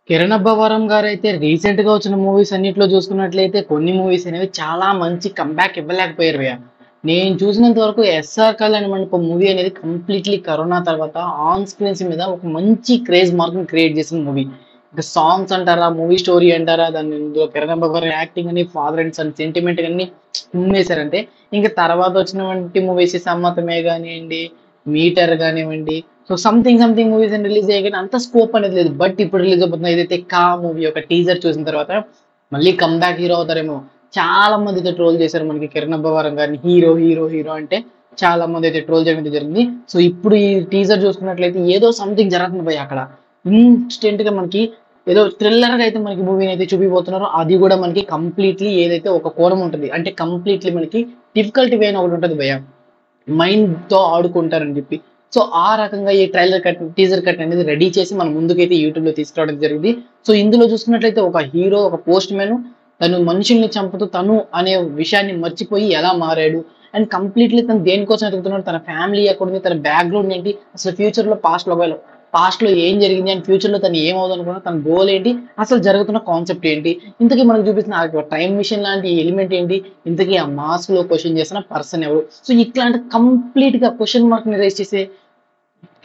Kiran Abbavaram గారైతే recent గా వచ్చిన movies అన్నిట్లో చూసుకున్నట్లయితే కొన్ని మూవీస్ అనేవి చాలా మంచి కంబ్యాక్ ఇవ్వలేకపోయారు భయ్య. నేను చూసినంత వరకు ఎస్ఆర్ కళ్యాణ మండపం మూవీ అనేది కంప్లీట్లీ కరోనా తర్వాత ఆన్ స్క్రీన్స్ మీద ఒక మంచి క్రేజ్ మార్క్ క్రియేట్ చేసిన మూవీ. ఇంకా సాంగ్స్ అంటారా, మూవీ స్టోరీ అంటారా, దాని ఇందులో కిరణ్ అబ్బవరం యాక్టింగ్ అని, ఫాదర్ అండ్ సన్ సెంటిమెంట్ అన్ని ఉమ్మేశారంటే ఇంకా తర్వాత వచ్చినటువంటి మూవీస్ సమ్మతమే కానివ్వండి, మీటర్ కానివ్వండి, సో సంథింగ్ సంథింగ్ మూవీస్ అని రిలీజ్ అయ్యాయి అంత స్కోప్ అనేది లేదు. బట్ ఇప్పుడు రిలీజ్ అవుతుంది ఏదైతే కా మూవీ ఒక టీజర్ చూసిన తర్వాత మళ్ళీ కమ్బ్యాక్ హీరో అవుతారేమో. చాలా మంది అయితే ట్రోల్ చేశారు మనకి కిరణ్ అబ్బవరం గారిని, హీరో హీరో హీరో అంటే చాలా మంది అయితే ట్రోల్ చేయడం అయితే జరిగింది. సో ఇప్పుడు ఈ టీజర్ చూసుకున్నట్లయితే ఏదో సంథింగ్ జరుగుతుంది పోయి అక్కడ. ఇన్స్టెంట్ గా మనకి ఏదో థ్రిల్లర్ గా అయితే మనకి మూవీని అయితే చూపిపోతున్నారు. అది కూడా మనకి కంప్లీట్లీ ఏదైతే ఒక కోణం ఉంటుంది అంటే కంప్లీట్లీ మనకి డిఫికల్ట్ వే అని ఒకటి ఉంటుంది భయ, మైండ్ తో ఆడుకుంటారని చెప్పి. సో ఆ రకంగా ఈ ట్రైలర్ కట్ టీజర్ కట్ అనేది రెడీ చేసి మన ముందుకైతే యూట్యూబ్ లో తీసుకురావడం జరిగింది. సో ఇందులో చూసుకున్నట్లయితే ఒక హీరో, ఒక పోస్ట్ మ్యాన్ తను మనుషుల్ని చంపుతూ తను అనే విషయాన్ని మర్చిపోయి ఎలా మారాడు అండ్ కంప్లీట్లీ తను దేనికోసం ఎదుగుతున్నాడు, తన ఫ్యామిలీ ఎక్కడ ఉంది, తన బ్యాక్గ్రౌండ్ ఏంటి, అసలు ఫ్యూచర్ లో పాస్ట్ లో ఏం జరిగింది అండ్ ఫ్యూచర్ లో తను ఏమవుతుంది అనుకున్నా, తన గోల్ ఏంటి, అసలు జరుగుతున్న కాన్సెప్ట్ ఏంటి, ఇంతకీ మనకు చూపిస్తున్న టైం మిషన్ లాంటి ఎలిమెంట్ ఏంటి, ఇంతకీ ఆ మాస్క్ లో క్వశ్చన్ చేసిన పర్సన్ ఎవరు. సో ఇట్లాంటి కంప్లీట్ గా క్వశ్చన్ మార్క్ ని రేస్ చేసే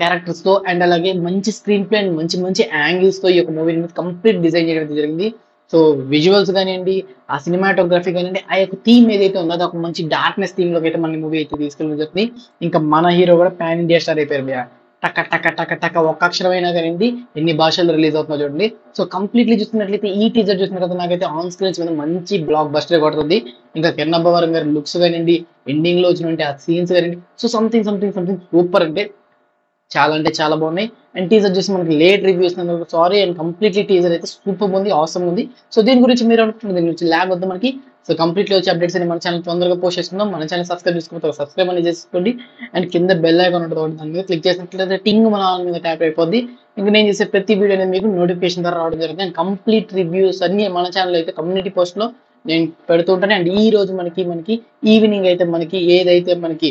క్యారెక్టర్స్ తో అండ్ అలాగే మంచి స్క్రీన్ ప్లే అండ్ మంచి మంచి యాంగిల్స్ తో ఈ యొక్క మూవీని కంప్లీట్ డిజైన్ చేయడం జరిగింది. సో విజువల్స్ కానివ్వండి, ఆ సినిమాటోగ్రఫీ కానివ్వండి, ఆ యొక్క థీమ్ ఏదైతే ఉందో అది ఒక మంచి డార్క్నెస్ థీమ్ లోకి అయితే మన మూవీ అయితే తీసుకెళ్ళడం జరుగుతుంది. ఇంకా మన హీరో కూడా పాన్ ఇండియా స్టార్ అయిపోయారు భయ్యా. టక టక టక టక ఒక్క అక్షరమైనా కానివ్వండి ఎన్ని భాషల్లో రిలీజ్ అవుతుందో చూడండి. సో కంప్లీట్లీ చూస్తున్నట్లయితే ఈ టీజర్ చూసిన తర్వాత నాకైతే ఆన్ స్క్రీన్స్ మీద మంచి బ్లాక్ బస్టర్ కొడుతుంది. ఇంకా కిరణ్ అబ్బవరం గారి లుక్స్ కానివ్వండి, ఎండింగ్ లో వచ్చినటువంటి ఆ సీన్స్ కానివ్వండి, so something something something super అంటే చాలా బాగున్నాయి. అండ్ టీజర్ చూసి మనకి late reviews sorry and completely teaser అయితే సూపర్ ఉంది, అవసరం ఉంది. సో దీని గురించి మీరు అనుకుంటున్నారు, దీని గురించి ల్యాగ్ వద్దు మనకి. సో కంప్లీట్లీ వచ్చే అప్డేట్స్ అని మన ఛానల్ తొందరగా పోస్ట్ చేసుకుందాం. మన ఛానల్ సబ్స్క్రైబ్ చేసుకుంటాం, సబ్స్క్రైబ్ అనేది చేసుకోండి. అండ్ కింద బెల్ ఐకాన్ ఉంటుంది, దాని మీద క్లిక్ చేసినట్లయితే టింగ్ మన మీద ట్యాప్ అయిపోద్ది. ఇంకా నేను చేసే ప్రతి వీడియో అనేది మీకు నోటిఫికేషన్ ద్వారా రావడం జరుగుతుంది. అండ్ కంప్లీట్ రివ్యూస్ అన్ని మన ఛానల్ అయితే కమ్యూనిటీ పోస్ట్ లో నేను పెడుతూ ఉంటాను. అండ్ ఈ రోజు మనకి ఈవినింగ్ అయితే మనకి ఏదైతే మనకి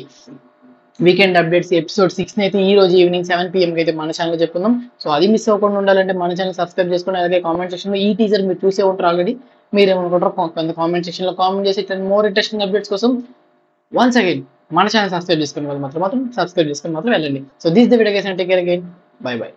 వీకెండ్ అప్డేట్స్ ఎపిసోడ్ 6 అయితే ఈ రోజు ఈవినింగ్ 7 PM అయితే మన ఛానల్ చెప్పుకుందాం. సో అది మిస్ అవ్వకుండా ఉండాలంటే మన ఛానల్ సబ్స్క్రైబ్ చేసుకోండి. అలాగే కామెంట్ సెక్షన్ లో ఈ టీజర్ మీరు చూసే ఉంటారు ఆల్రెడీ, మీరు ఏమనుకుంటారు కామెంట్ సెక్షన్ లో కామెంట్ చేసి ఇట్లా మోర్ ఇంట్రెస్టింగ్ అప్డేట్స్ కోసం వన్స్ అగైన్ మన ఛానల్ సబ్స్క్రైబ్ చేసుకునే వాళ్ళు మాత్రం సబ్స్క్రైబ్ చేసుకుని మాత్రం వెళ్ళండి. So this the video guys, take care again, by by.